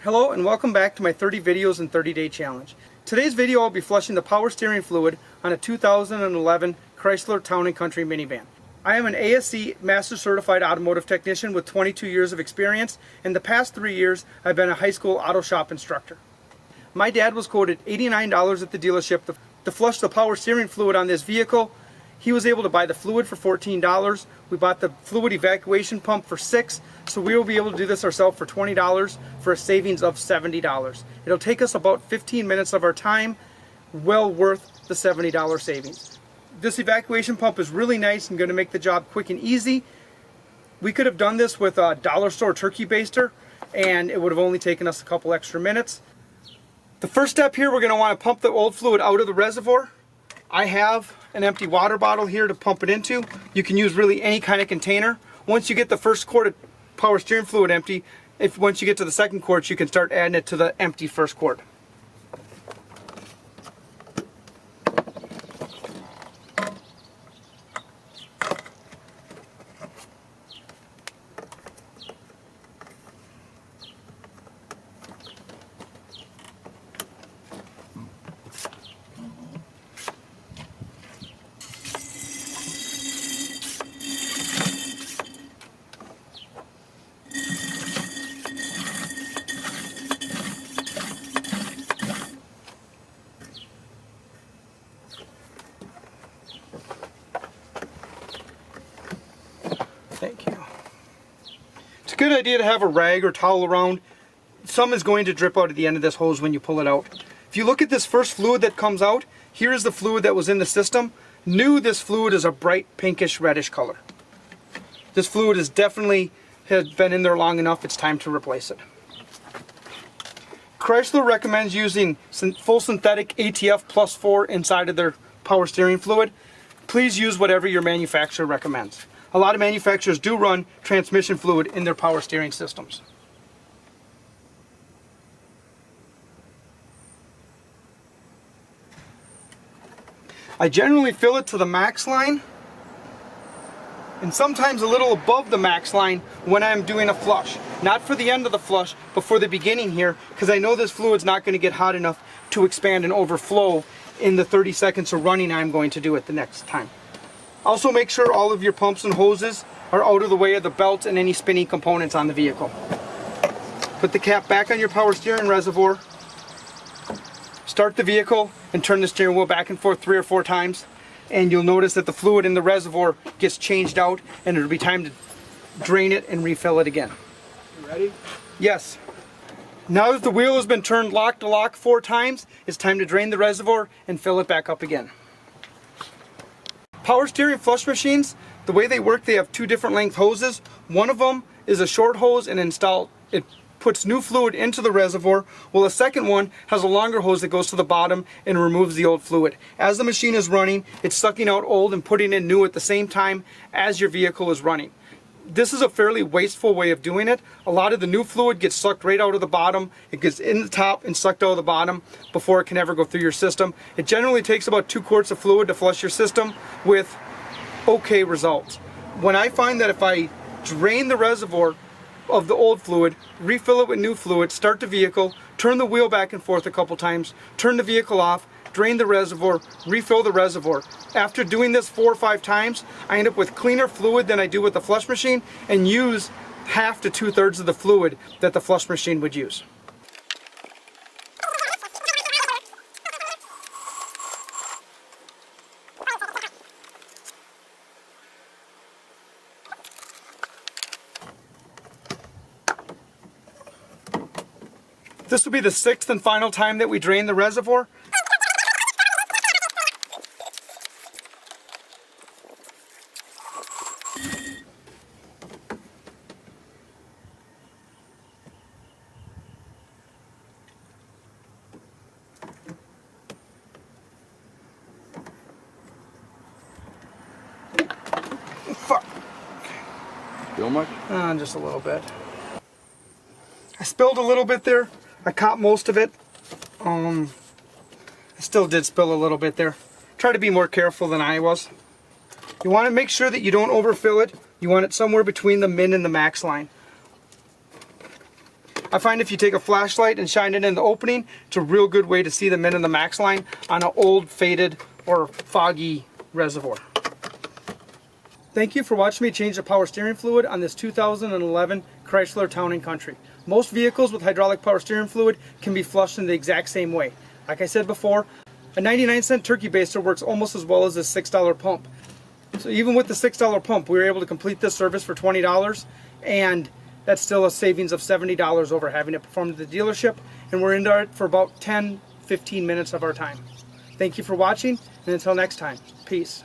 Hello and welcome back to my 30 videos in 30-day challenge. Today's video I'll be flushing the power steering fluid on a 2011 Chrysler Town and Country minivan. I am an ASE Master Certified Automotive Technician with 22 years of experience. In the past 3 years I've been a high school auto shop instructor. My dad was quoted $89 at the dealership to flush the power steering fluid on this vehicle. He was able to buy the fluid for $14. We bought the fluid evacuation pump for $6, so we will be able to do this ourselves for $20 for a savings of $70. It'll take us about 15 minutes of our time, well worth the $70 savings. This evacuation pump is really nice and going to make the job quick and easy. We could have done this with a dollar store turkey baster and it would have only taken us a couple extra minutes. The first step here, we're going to want to pump the old fluid out of the reservoir. I have an empty water bottle here to pump it into. You can use really any kind of container. Once you get the first quart of power steering fluid empty, once you get to the second quart, you can start adding it to the empty first quart. Thank you. It's a good idea to have a rag or towel around. Some is going to drip out at the end of this hose when you pull it out. If you look at this first fluid that comes out, here is the fluid that was in the system. New, this fluid is a bright pinkish reddish color. This fluid has definitely been in there long enough, it's time to replace it. Chrysler recommends using full synthetic ATF +4 inside of their power steering fluid. Please use whatever your manufacturer recommends. A lot of manufacturers do run transmission fluid in their power steering systems. I generally fill it to the max line and sometimes a little above the max line when I'm doing a flush. Not for the end of the flush, but for the beginning here, because I know this fluid's not going to get hot enough to expand and overflow in the 30 seconds of running I'm going to do it the next time. Also make sure all of your pumps and hoses are out of the way of the belts and any spinning components on the vehicle. Put the cap back on your power steering reservoir, start the vehicle and turn the steering wheel back and forth 3 or 4 times, and you'll notice that the fluid in the reservoir gets changed out and it'll be time to drain it and refill it again. You ready? Yes. Now that the wheel has been turned lock to lock 4 times, it's time to drain the reservoir and fill it back up again. Power steering flush machines, the way they work, they have 2 different length hoses. One of them is a short hose and it puts new fluid into the reservoir, while the second one has a longer hose that goes to the bottom and removes the old fluid. As the machine is running, it's sucking out old and putting in new at the same time as your vehicle is running. This is a fairly wasteful way of doing it. A lot of the new fluid gets sucked right out of the bottom. It gets in the top and sucked out of the bottom before it can ever go through your system. It generally takes about 2 quarts of fluid to flush your system with okay results. When I find that if I drain the reservoir of the old fluid, refill it with new fluid, start the vehicle, turn the wheel back and forth a couple times, turn the vehicle off, drain the reservoir, refill the reservoir. After doing this 4 or 5 times, I end up with cleaner fluid than I do with the flush machine and use half to 2/3 of the fluid that the flush machine would use. This will be the 6th and final time that we drain the reservoir. Fuck. Feel much? Just a little bit. I spilled a little bit there. I caught most of it. I still did spill a little bit there. Try to be more careful than I was. You want to make sure that you don't overfill it. You want it somewhere between the min and the max line. I find if you take a flashlight and shine it in the opening, it's a real good way to see the min and the max line on an old, faded, or foggy reservoir. Thank you for watching me change the power steering fluid on this 2011 Chrysler Town and Country. Most vehicles with hydraulic power steering fluid can be flushed in the exact same way. Like I said before, a 99-cent turkey baster works almost as well as this $6 pump. So even with the $6 pump, we were able to complete this service for $20, and that's still a savings of $70 over having it performed at the dealership, and we're into it for about 10-15 minutes of our time. Thank you for watching, and until next time, peace.